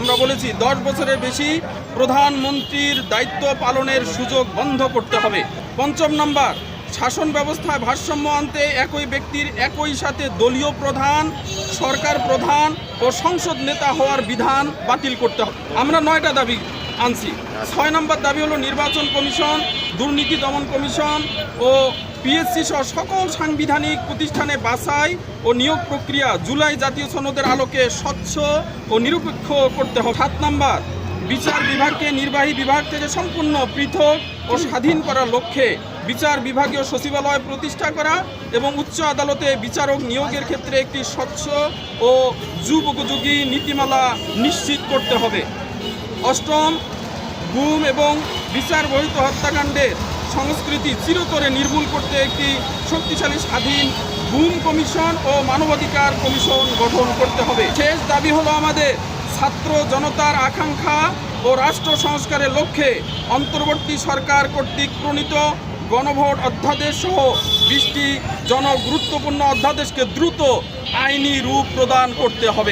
আমরা বলেছি 10 বছরের বেশি প্রধানমন্ত্রীর দায়িত্ব পালনের সুযোগ বন্ধ করতে হবে। 5 নম্বর, শাসন ব্যবস্থায় ভারসাম্য আনতে একই ব্যক্তির একই সাথে দলীয় প্রধান, সরকার প্রধান ও সংসদ নেতা হওয়ার বিধান বাতিল করতে হবে। আমরা 9টা দাবি আনছি। 6 নম্বর দাবি হলো নির্বাচন কমিশন, দুর্নীতি দমন কমিশন ও পিএসসি সহ সকল সাংবিধানিক প্রতিষ্ঠানে বাছাই ও নিয়োগ প্রক্রিয়া জুলাই জাতীয় সনদের আলোকে স্বচ্ছ ও নিরপেক্ষ করতে হবে। 7 নম্বর, বিচার বিভাগকে নির্বাহী বিভাগ থেকে সম্পূর্ণ পৃথক ও স্বাধীন করার লক্ষ্যে বিচার বিভাগীয় সচিবালয় প্রতিষ্ঠা করা এবং উচ্চ আদালতে বিচারক নিয়োগের ক্ষেত্রে একটি স্বচ্ছ ও যুগোপযোগী নীতিমালা নিশ্চিত করতে হবে। 8ম, গুম এবং বিচার বহির্ভূত হত্যাকাণ্ডের সংস্কৃতি চিরতরে নির্মূল করতে একটি শক্তিশালী স্বাধীন গুম কমিশন ও মানবাধিকার কমিশন গঠন করতে হবে। শেষ দাবি হলো আমাদের ছাত্র জনতার আকাঙ্ক্ষা ও রাষ্ট্র সংস্কারের লক্ষ্যে অন্তর্বর্তী সরকার কর্তৃক প্রণীত গণভোট অধ্যাদেশ সহ 20টি জনগুরুত্বপূর্ণ অধ্যাদেশকে দ্রুত আইনি রূপ প্রদান করতে হবে।